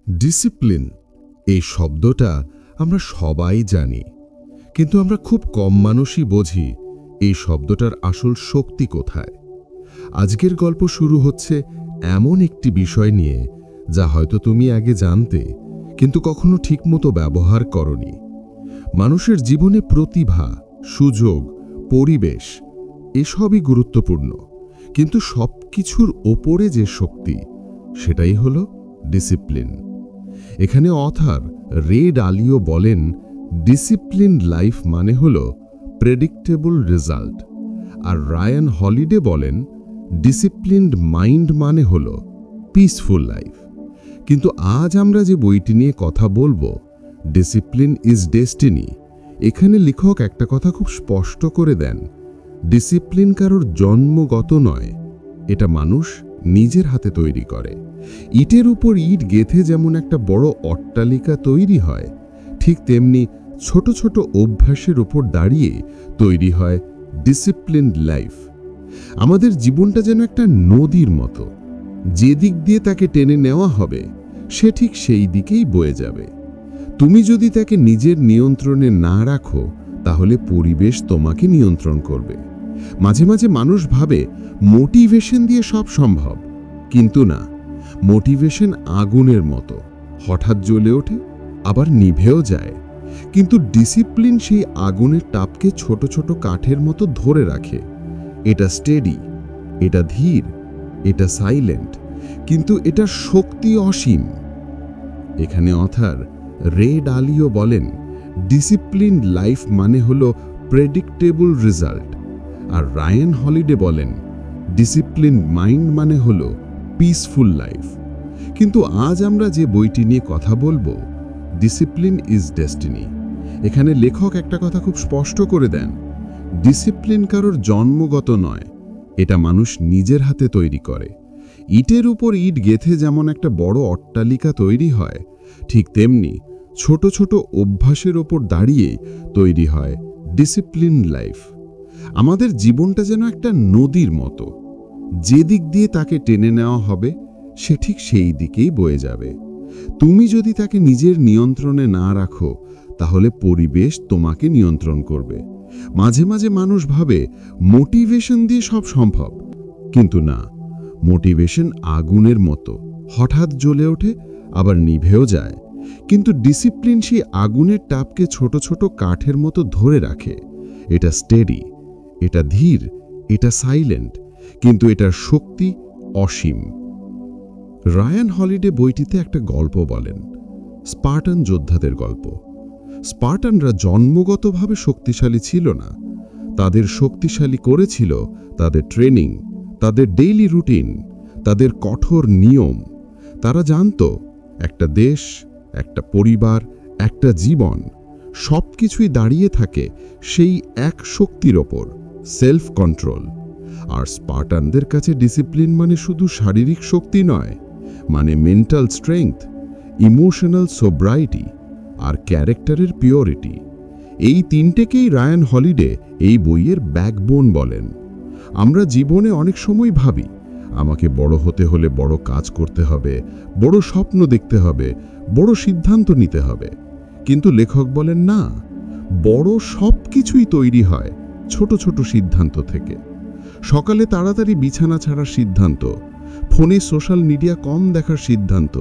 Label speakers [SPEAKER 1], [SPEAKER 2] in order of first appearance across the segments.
[SPEAKER 1] Discipline এই শব্দটা আমরা সবাই জানি, কিন্তু আমরা খুব কম মানুষই বুঝি এই শব্দটার আসল শক্তি কোথায়। আজকের গল্প শুরু হচ্ছে এমন একটি বিষয় নিয়ে যা হয়তো তুমি আগে জানতে, কিন্তু কখনো ঠিকমতো ব্যবহার করনি। মানুষের জীবনে প্রতিভা, সুযোগ, পরিবেশ এসবই গুরুত্বপূর্ণ, কিন্তু সবকিছুর ওপরে যে শক্তি সেটাই হলো ডিসিপ্লিন। এখানে অথর রে ডালিও বলেন, ডিসিপ্লিন লাইফ মানে হলো প্রেডিক্টেবল রেজাল্ট, আর রায়ান হলিডে বলেন ডিসিপ্লিনড মাইন্ড মানে হলো পিসফুল লাইফ। কিন্তু আজ আমরা যে বইটি নিয়ে কথা বলবো, ডিসিপ্লিন ইজ ডেস্টিনি, এখানে লেখক একটা কথা খুব স্পষ্ট করে দেন, ডিসিপ্লিন কারোর জন্মগত নয়, এটা মানুষ নিজের হাতে তৈরি করে। ইটের উপর ইট গেঁথে যেমন একটা বড় অট্টালিকা তৈরি হয়, ঠিক তেমনি ছোট ছোট অভ্যাসের উপর দাঁড়িয়ে তৈরি হয় ডিসিপ্লিনড লাইফ। আমাদের জীবনটা যেন একটা নদীর মতো, যে দিক দিয়ে তাকে টেনে নেওয়া হবে সে ঠিক সেই দিকেই বয়ে যাবে। তুমি যদি তাকে নিজের নিয়ন্ত্রণে না রাখো, তাহলে পরিবেশ তোমাকে নিয়ন্ত্রণ করবে। মাঝে মাঝে মানুষ ভাবে মোটিভেশন দিয়ে সব সম্ভব, কিন্তু না। মোটিভেশন আগুনের মতো, হঠাৎ জ্বলে ওঠে আবার নিভেও যায়, কিন্তু ডিসিপ্লিন সেই আগুনের তাপকে ছোট ছোট কাঠের মতো ধরে রাখে। এটা স্টেডি, এটা ধীর, এটা সাইলেন্ট, কিন্তু এটার শক্তি অসীম। এখানে অথর রে ডালিও বলেন, ডিসিপ্লিন লাইফ মানে হলো প্রেডিক্টেবল রেজাল্ট, আর রায়ান হলিডে বলেন ডিসিপ্লিন মাইন্ড মানে হলো পিসফুল লাইফ। কিন্তু আজ আমরা যে বইটি নিয়ে কথা বলবো, ডিসিপ্লিন ইজ ডেস্টিনি, এখানে লেখক একটা কথা খুব স্পষ্ট করে দেন, ডিসিপ্লিন কারোর জন্মগত নয়, এটা মানুষ নিজের হাতে তৈরি করে। ইটের উপর ইট গেঁথে যেমন একটা বড় অট্টালিকা তৈরি হয়, ঠিক তেমনি ছোট ছোট অভ্যাসের ওপর দাঁড়িয়ে তৈরি হয় ডিসিপ্লিন লাইফ। আমাদের জীবনটা যেন একটা নদীর মতো, যে দিক দিয়ে তাকে টেনে নেওয়া হবে সে ঠিক সেই দিকেই বয়ে যাবে। তুমি যদি তাকে নিজের নিয়ন্ত্রণে না রাখো, তাহলে পরিবেশ তোমাকে নিয়ন্ত্রণ করবে। মাঝে মাঝে মানুষ ভাবে মোটিভেশন দিয়ে সব সম্ভব, কিন্তু না। মোটিভেশন আগুনের মতো, হঠাৎ জ্বলে ওঠে আবার নিভেও যায়, কিন্তু ডিসিপ্লিন সেই আগুনের তাপকে ছোট ছোট কাঠের মতো ধরে রাখে। এটা স্টেডি, এটা ধীর, এটা সাইলেন্ট, কিন্তু এটার শক্তি অসীম। রায়ান হলিডে বইটিতে একটা গল্প বলেন, স্পার্টান যোদ্ধাদের গল্প। স্পার্টানরা জন্মগতভাবে শক্তিশালী ছিল না, তাদের শক্তিশালী করেছিল তাদের ট্রেনিং, তাদের ডেইলি রুটিন, তাদের কঠোর নিয়ম। তারা জানত একটা দেশ, একটা পরিবার, একটা জীবন সবকিছুই দাঁড়িয়ে থাকে সেই এক শক্তির ওপর, সেলফ কন্ট্রোল। আর স্পার্টানদের কাছে ডিসিপ্লিন মানে শুধু শারীরিক শক্তি নয়, মানে মেন্টাল স্ট্রেংথ, ইমোশনাল সোব্রাইটি আর ক্যারেক্টারের পিওরিটি। এই তিনটেকেই রায়ান হলিডে এই বইয়ের ব্যাকবোন বলেন। আমরা জীবনে অনেক সময় ভাবি আমাকে বড় হতে হলে বড় কাজ করতে হবে, বড় স্বপ্ন দেখতে হবে, বড় সিদ্ধান্ত নিতে হবে, কিন্তু লেখক বলেন না, বড় সব কিছুই তৈরি হয় ছোট ছোট সিদ্ধান্ত থেকে। সকালে তাড়াতাড়ি বিছানা ছাড়ার সিদ্ধান্ত, ফোনে সোশ্যাল মিডিয়া কম দেখার সিদ্ধান্ত,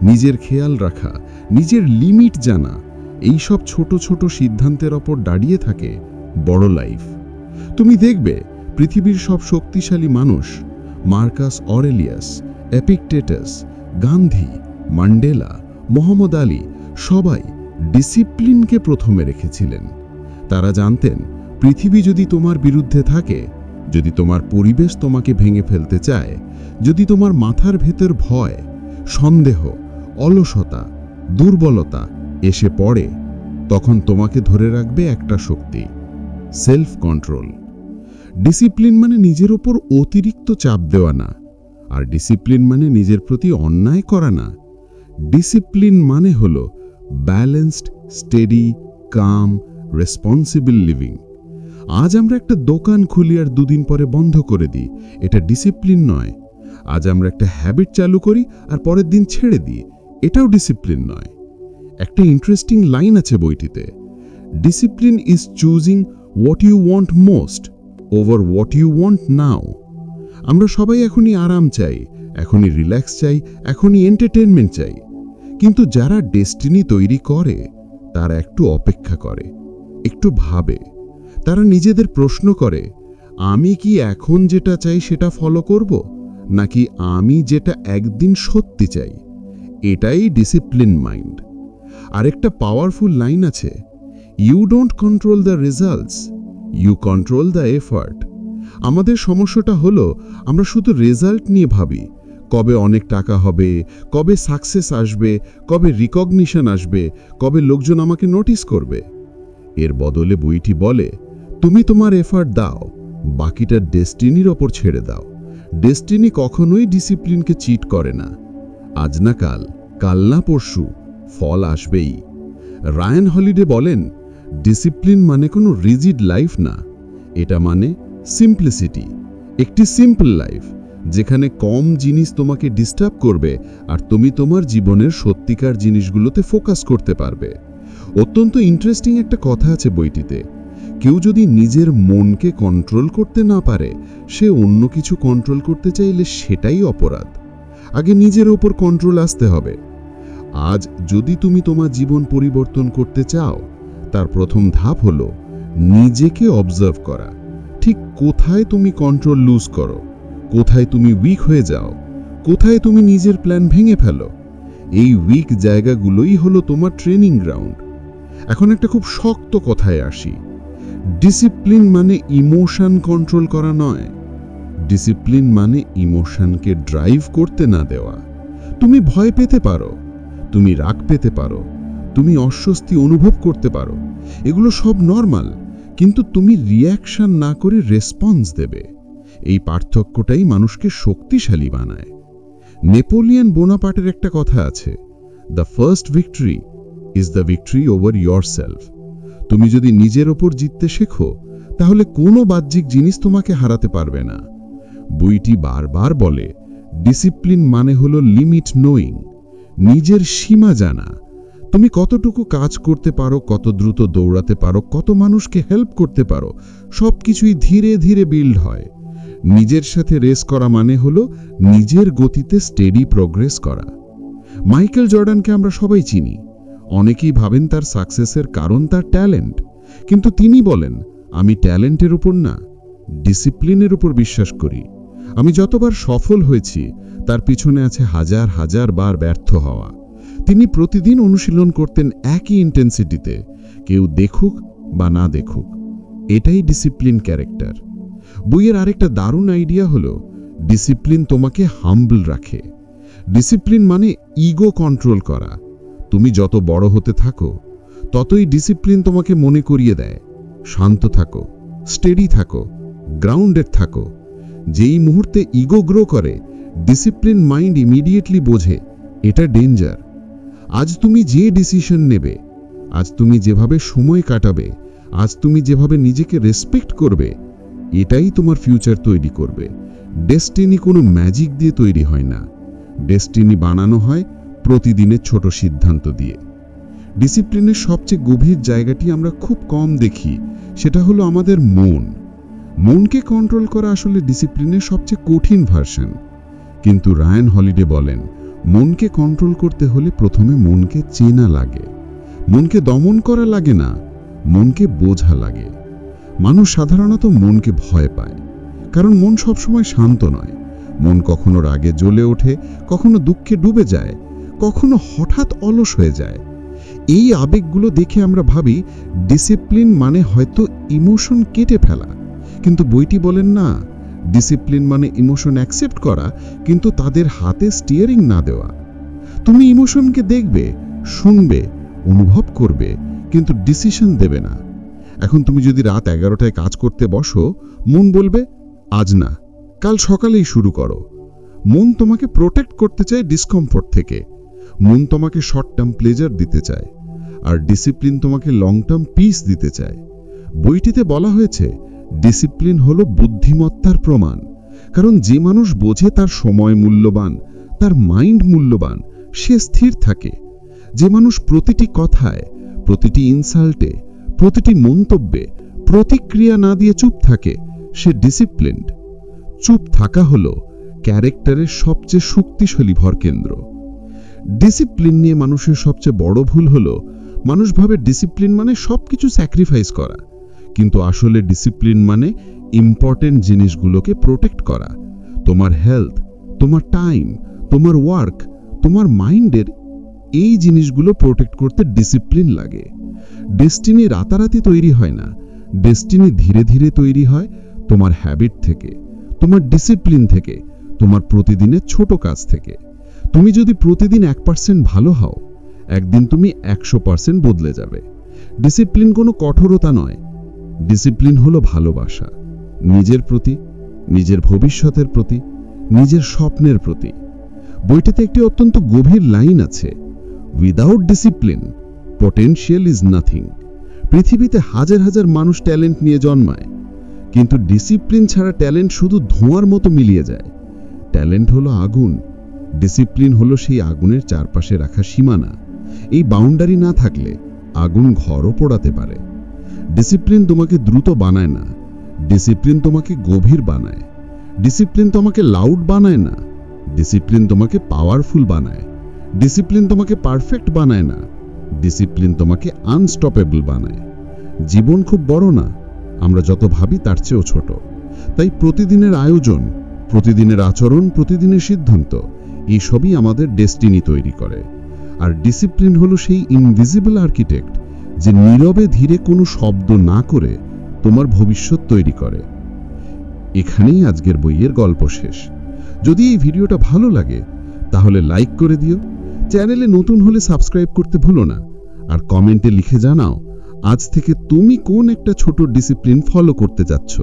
[SPEAKER 1] নিজের খেয়াল রাখা, নিজের লিমিট জানা, এই সব ছোট ছোট সিদ্ধান্তের ওপর দাঁড়িয়ে থাকে বড় লাইফ। তুমি দেখবে পৃথিবীর সব শক্তিশালী মানুষ, Marcus Aurelius, Epictetus, Gandhi, Mandela, Muhammad Ali, সবাই ডিসিপ্লিনকে প্রথমে রেখেছিলেন। তারা জানতেন পৃথিবী যদি তোমার বিরুদ্ধে থাকে, যদি তোমার পরিবেশ তোমাকে ভেঙে ফেলতে চায়, যদি তোমার মাথার ভেতর ভয়, সন্দেহ, অলসতা, দুর্বলতা এসে পড়ে, তখন তোমাকে ধরে রাখবে একটা শক্তি, সেলফ কন্ট্রোল। ডিসিপ্লিন মানে নিজের ওপর অতিরিক্ত চাপ দেওয়া না, আর ডিসিপ্লিন মানে নিজের প্রতি অন্যায় করা না। ডিসিপ্লিন মানে হলো ব্যালেন্সড, স্টেডি, কাম, রেসপন্সিবল লিভিং। আজ আমরা একটা দোকান খুলি আর দুদিন পরে বন্ধ করে দিই, এটা ডিসিপ্লিন নয়। আজ আমরা একটা হ্যাবিট চালু করি আর পরের দিন ছেড়ে দিই, এটাও ডিসিপ্লিন নয়। একটা ইন্টারেস্টিং লাইন আছে বইটিতে, discipline is choosing what you want most over what you want now. আমরা সবাই এখনই আরাম চাই, এখনই রিল্যাক্স চাই, এখনই এন্টারটেনমেন্ট চাই। কিন্তু যারা ডেস্টিনি তৈরি করে তারা একটু অপেক্ষা করে, একটু ভাবে। তারা নিজেদের প্রশ্ন করে, আমি কি এখন যেটা চাই সেটা ফলো করব, নাকি আমি যেটা একদিন সত্যি চাই? এটাই ডিসিপ্লিন মাইন্ড। আরেকটা পাওয়ারফুল লাইন আছে, you don't control the results, you control the effort. আমাদের সমস্যাটা হলো আমরা শুধু রেজাল্ট নিয়ে ভাবি, কবে অনেক টাকা হবে, কবে সাকসেস আসবে, কবে রিকগনিশন আসবে, কবে লোকজন আমাকে নোটিস করবে। এর বদলে বইটি বলে, তুমি তোমার এফার্ট দাও, বাকিটা ডেস্টিনির ওপর ছেড়ে দাও। ডেস্টিনি কখনোই ডিসিপ্লিনকে চিট করে না। আজ না কাল, কাল না পরশু ফল আসবেই। রায়ান হলিডে বলেন, ডিসিপ্লিন মানে কোনো রিজিড লাইফ না, এটা মানে সিম্পলিসিটি, একটি সিম্পল লাইফ যেখানে কম জিনিস তোমাকে ডিস্টার্ব করবে আর তুমি তোমার জীবনের সত্যিকার জিনিসগুলোতে ফোকাস করতে পারবে। অত্যন্ত ইন্টারেস্টিং একটা কথা আছে বইটিতে, কেউ যদি নিজের মনকে কন্ট্রোল করতে না পারে, সে অন্য কিছু কন্ট্রোল করতে চাইলে সেটাই অপরাধ। আগে নিজের ওপর কন্ট্রোল আসতে হবে। আজ যদি তুমি তোমার জীবন পরিবর্তন করতে চাও, তার প্রথম ধাপ হলো নিজেকে অবজার্ভ করা। ঠিক কোথায় তুমি কন্ট্রোল লুজ করো, কোথায় তুমি উইক হয়ে যাও, কোথায় তুমি নিজের প্ল্যান ভেঙে ফেলো। এই উইক জায়গাগুলোই হলো তোমার ট্রেনিং গ্রাউন্ড। এখন একটা খুব শক্ত কথায় আসি, ডিসিপ্লিন মানে ইমোশন কন্ট্রোল করা নয়। ডিসিপ্লিন মানে ইমোশনকে ড্রাইভ করতে না দেওয়া। তুমি ভয় পেতে পারো, তুমি রাগ পেতে পারো, তুমি অস্বস্তি অনুভব করতে পারো, এগুলো সব নরমাল, কিন্তু তুমি রিঅ্যাকশন না করে রেসপন্স দেবে। এই পার্থক্যটাই মানুষকে শক্তিশালী বানায়। নেপোলিয়ন বোনাপার্টের একটা কথা আছে, the first victory is the victory over yourself. তুমি যদি নিজের ওপর জিততে শেখো, তাহলে কোনো বাহ্যিক জিনিস তোমাকে হারাতে পারবে না। বইটি বারবার বলে, ডিসিপ্লিন মানে হলো লিমিট নোয়িং, নিজের সীমা জানা। তুমি কতটুকু কাজ করতে পারো, কত দ্রুত দৌড়াতে পারো, কত মানুষকে হেল্প করতে পারো, সবকিছুই ধীরে ধীরে বিল্ড হয়। নিজের সাথে রেস করা মানে হলো নিজের গতিতে স্টেডি প্রোগ্রেস করা। মাইকেল জর্ডানকে আমরা সবাই চিনি। অনেকেই ভাবেন তার সাকসেসের কারণ তার ট্যালেন্ট, কিন্তু তিনি বলেন, আমি ট্যালেন্টের উপর না, ডিসিপ্লিনের উপর বিশ্বাস করি। আমি যতবার সফল হয়েছি তার পিছনে আছে হাজার হাজার বার ব্যর্থ হওয়া। তিনি প্রতিদিন অনুশীলন করতেন একই ইন্টেন্সিটিতে, কেউ দেখুক বা না দেখুক। এটাই ডিসিপ্লিন ক্যারেক্টার। বইয়ের আরেকটা দারুণ আইডিয়া হলো, ডিসিপ্লিন তোমাকে হাম্বল রাখে। ডিসিপ্লিন মানে ইগো কন্ট্রোল করা। তুমি যত বড় হতে থাকো, ততই ডিসিপ্লিন তোমাকে মনে করিয়ে দেয়, শান্ত থাকো, স্টেডি থাকো, গ্রাউন্ডেড থাকো। যেই মুহূর্তে ইগো গ্রো করে, ডিসিপ্লিন মাইন্ড ইমিডিয়েটলি বোঝে এটা ডেঞ্জার। আজ তুমি যে ডিসিশন নেবে, আজ তুমি যেভাবে সময় কাটাবে, আজ তুমি যেভাবে নিজেকে রেসপেক্ট করবে, এটাই তোমার ফিউচার তৈরি করবে। ডেস্টিনি কোনো ম্যাজিক দিয়ে তৈরি হয় না, ডেস্টিনি বানানো হয় প্রতিদিনের ছোট সিদ্ধান্ত দিয়ে। ডিসিপ্লিনের সবচেয়ে গভীর জায়গাটি আমরা খুব কম দেখি, সেটা হলো আমাদের মন। মনকে কন্ট্রোল করা আসলে ডিসিপ্লিনের সবচেয়ে কঠিন ভার্সন। কিন্তু রায়ান হলিডে বলেন, মনকে কন্ট্রোল করতে হলে প্রথমে মনকে চেনা লাগে। মনকে দমন করা লাগে না, মনকে বোঝা লাগে। মানুষ সাধারণত মনকে ভয় পায়, কারণ মন সবসময় শান্ত নয়। মন কখনো রাগে জ্বলে ওঠে, কখনো দুঃখে ডুবে যায়, কখনো হঠাৎ অলস হয়ে যায়। এই আবেগগুলো দেখে আমরা ভাবি ডিসিপ্লিন মানে হয়তো ইমোশন কেটে ফেলা, কিন্তু বইটি বলেন না, ডিসিপ্লিন মানে ইমোশন অ্যাকসেপ্ট করা, কিন্তু তাদের হাতে স্টিয়ারিং না দেওয়া। তুমি ইমোশনকে দেখবে, শুনবে, অনুভব করবে, কিন্তু ডিসিশন দেবে না। এখন তুমি যদি রাত 11টায় কাজ করতে বসো, মন বলবে আজ না, কাল সকালেই শুরু করো। মন তোমাকে প্রোটেক্ট করতে চায় ডিসকমফোর্ট থেকে। মন তোমাকে শর্ট টার্ম প্লেজার দিতে চায়, আর ডিসিপ্লিন তোমাকে লং টার্ম পিস দিতে চায়। বইটিতে বলা হয়েছে, ডিসিপ্লিন হলো বুদ্ধিমত্তার প্রমাণ। কারণ যে মানুষ বোঝে তার সময় মূল্যবান, তার মাইন্ড মূল্যবান, সে স্থির থাকে। যে মানুষ প্রতিটি কথায়, প্রতিটি ইনসাল্টে, প্রতিটি মন্তব্যে প্রতিক্রিয়া না দিয়ে চুপ থাকে, সে ডিসিপ্লিনড। চুপ থাকা হলো ক্যারেক্টারের সবচেয়ে শক্তিশালী ভরকেন্দ্র। ডিসিপ্লিন নিয়ে মানুষের সবচেয়ে বড় ভুল হলো মানুষ ভাবে ডিসিপ্লিন মানে সবকিছু স্যাক্রিফাইস করা, কিন্তু আসলে ডিসিপ্লিন মানে ইম্পর্টেন্ট জিনিসগুলোকে প্রোটেক্ট করা। তোমার হেলথ, তোমার টাইম, তোমার ওয়ার্ক, তোমার মাইন্ডের এই জিনিসগুলো প্রোটেক্ট করতে ডিসিপ্লিন লাগে। ডেস্টিনি রাতারাতি তৈরি হয় না, ডেস্টিনি ধীরে ধীরে তৈরি হয় তোমার হ্যাবিট থেকে, তোমার ডিসিপ্লিন থেকে, তোমার প্রতিদিনের ছোট কাজ থেকে। তুমি যদি প্রতিদিন 1% ভালো হও, একদিন তুমি 100% বদলে যাবে। ডিসিপ্লিন কোনো কঠোরতা নয়, ডিসিপ্লিন হলো ভালোবাসা, নিজের প্রতি, নিজের ভবিষ্যতের প্রতি, নিজের স্বপ্নের প্রতি। বইটাতে একটি অত্যন্ত গভীর লাইন আছে, without discipline potential is nothing. পৃথিবীতে হাজার হাজার মানুষ ট্যালেন্ট নিয়ে জন্মায়, কিন্তু ডিসিপ্লিন ছাড়া ট্যালেন্ট শুধু ধোঁয়ার মতো মিলিয়ে যায়। ট্যালেন্ট হলো আগুন, ডিসিপ্লিন হলো সেই আগুনের চারপাশে রাখা সীমানা। এই বাউন্ডারি না থাকলে আগুন ঘরও পোড়াতে পারে। ডিসিপ্লিন তোমাকে দ্রুত বানায় না, ডিসিপ্লিন তোমাকে গভীর বানায়। ডিসিপ্লিন তোমাকে লাউড বানায় না, ডিসিপ্লিন তোমাকে পাওয়ারফুল বানায়। ডিসিপ্লিন তোমাকে পারফেক্ট বানায় না, ডিসিপ্লিন তোমাকে আনস্টপেবল বানায়। জীবন খুব বড় না, আমরা যত ভাবি তার চেয়েও ছোট। তাই প্রতিদিনের আয়োজন, প্রতিদিনের আচরণ, প্রতিদিনের সিদ্ধান্ত, এই সবই আমাদের ডেস্টিনি তৈরি করে। আর ডিসিপ্লিন হলো সেই ইনভিজিবল আর্কিটেক্ট যে নীরবে ধীরে কোনো শব্দ না করে তোমার ভবিষ্যৎ তৈরি করে। এখানেই আজকের বইয়ের গল্প শেষ। যদি এই ভিডিওটা ভালো লাগে তাহলে লাইক করে দিও, চ্যানেলে নতুন হলে সাবস্ক্রাইব করতে ভুলো না, আর কমেন্টে লিখে জানাও আজ থেকে তুমি কোন একটা ছোট ডিসিপ্লিন ফলো করতে যাচ্ছ।